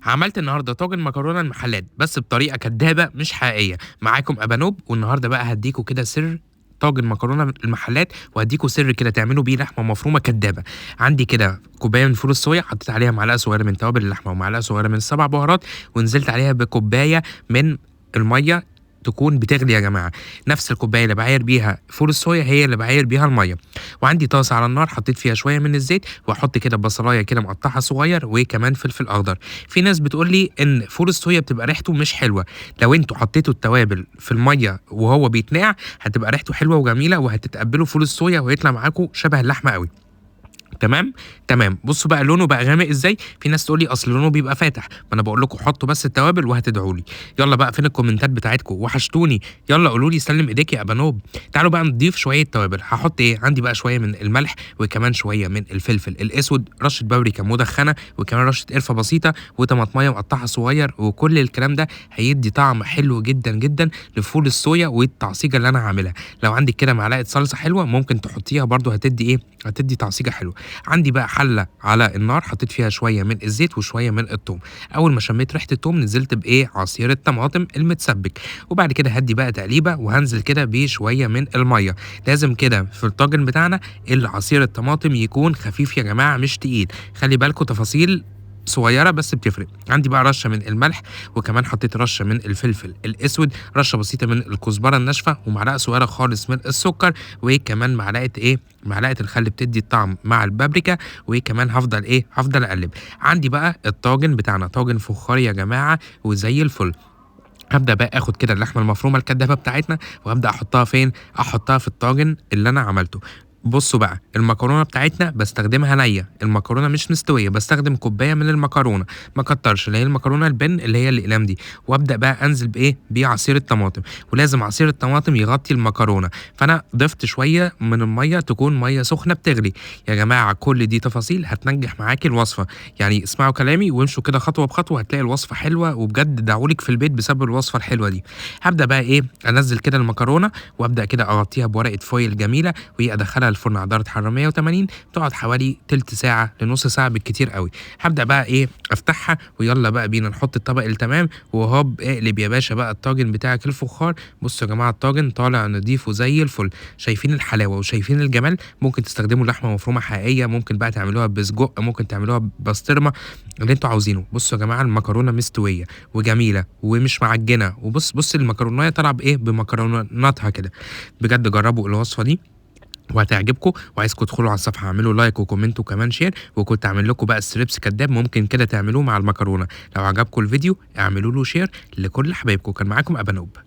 عملت النهارده طاجن مكرونه المحلات بس بطريقه كدابه مش حقيقيه. معاكم ابانوب، والنهارده بقى هديكوا كده سر طاجن مكرونه المحلات، وهديكوا سر كده تعملوا بيه لحمه مفرومه كدابه. عندي كده كوبايه من فول الصويا، حطيت عليها معلقه صغيره من توابل اللحمه ومعلقه صغيره من السبع بهارات، ونزلت عليها بكوبايه من الميه تكون بتغلي يا جماعه. نفس الكوبايه اللي بعاير بيها فول الصويا هي اللي بعاير بيها الميه. وعندي طاسه على النار حطيت فيها شويه من الزيت، واحط كده بصلايه كده مقطعها صغير وكمان فلفل اخضر. في ناس بتقول لي ان فول الصويا بتبقى ريحته مش حلوه. لو انتوا حطيتوا التوابل في الميه وهو بيتنقع هتبقى ريحته حلوه وجميله، وهتتقبلوا فول الصويا وهيطلع معاكم شبه اللحمه قوي. تمام. تمام، بصوا بقى لونه بقى غامق ازاي. في ناس تقول لي اصل لونه بيبقى فاتح، ما انا بقول لكم حطوا بس التوابل وهتدعوا لي. يلا بقى، فين الكومنتات بتاعتكم؟ وحشتوني. يلا قولوا لي سلم ايديك يا ابانوب. تعالوا بقى نضيف شويه توابل. هحط ايه؟ عندي بقى شويه من الملح، وكمان شويه من الفلفل الاسود، رشه بابريكا مدخنه، وكمان رشه قرفه بسيطه، وطماطميه مقطعها صغير. وكل الكلام ده هيدي طعم حلو جدا جدا لفول الصويا والتعصيجه اللي انا هعملها. لو عندك كده معلقه صلصه حلوه ممكن تحطيها برده، هتدي ايه؟ هتدي تعصيجه حلوه. عندي بقى حله على النار حطيت فيها شويه من الزيت وشويه من الثوم. اول ما شميت ريحه الثوم نزلت بايه؟ عصير الطماطم المتسبك. وبعد كده هدي بقى تقليبه، وهنزل كده بشويه من الميه. لازم كده في الطاجن بتاعنا العصير الطماطم يكون خفيف يا جماعه مش تقيل. خلي بالكم تفاصيل صغيره بس بتفرق. عندي بقى رشه من الملح، وكمان حطيت رشه من الفلفل الاسود، رشه بسيطه من الكزبره الناشفه، ومعلقه صغيره خالص من السكر، وكمان معلقه ايه؟ معلقه الخل بتدي الطعم مع البابريكا. وكمان هفضل اقلب. عندي بقى الطاجن بتاعنا طاجن فخاري يا جماعه وزي الفل. هبدا بقى اخد كده اللحمه المفرومه الكدابه بتاعتنا، وهبدا احطها فين؟ احطها في الطاجن اللي انا عملته. بصوا بقى، المكرونه بتاعتنا بستخدمها نيه، المكرونه مش مستويه، بستخدم كوبايه من المكرونه، ما كترش، اللي هي المكرونه البن اللي هي الاقلام دي. وابدا بقى انزل بايه؟ بعصير الطماطم. ولازم عصير الطماطم يغطي المكرونه. فانا ضفت شويه من الميه تكون ميه سخنه بتغلي. يا جماعه كل دي تفاصيل هتنجح معاكي الوصفه. يعني اسمعوا كلامي وامشوا كده خطوه بخطوه، هتلاقي الوصفه حلوه، وبجد دعولك في البيت بسبب الوصفه الحلوه دي. هبدا بقى ايه؟ انزل كده المكرونه، وابدا كده اغطيها بورقه فويل جميله، وادخلها الفرن على درجه حراره 180، تقعد حوالي تلت ساعه لنص ساعه بالكتير قوي. هبدا بقى ايه؟ افتحها، ويلا بقى بينا نحط الطبق التمام. وهوب اقلب يا باشا بقى الطاجن بتاعك الفخار. بصوا يا جماعه الطاجن طالع نضيف وزي الفل. شايفين الحلاوه وشايفين الجمال؟ ممكن تستخدموا لحمه مفرومه حقيقيه، ممكن بقى تعملوها بسجق، ممكن تعملوها ببسطرمه، اللي انتوا عاوزينه. بصوا يا جماعه المكرونه مستويه وجميله ومش معجنه. وبص المكرونه طالعه بايه؟ بمكروناتها كده. بجد جربوا الوصفه دي وهتعجبكم. وعايزكم تدخلوا على الصفحه اعملوا لايك وكومنت وكمان شير. وكنت اعمل لكم بقى ستريبس كداب، ممكن كده تعملوه مع المكرونه. لو عجبكم الفيديو اعملوا له شير لكل حبايبكم. كان معاكم ابانوب.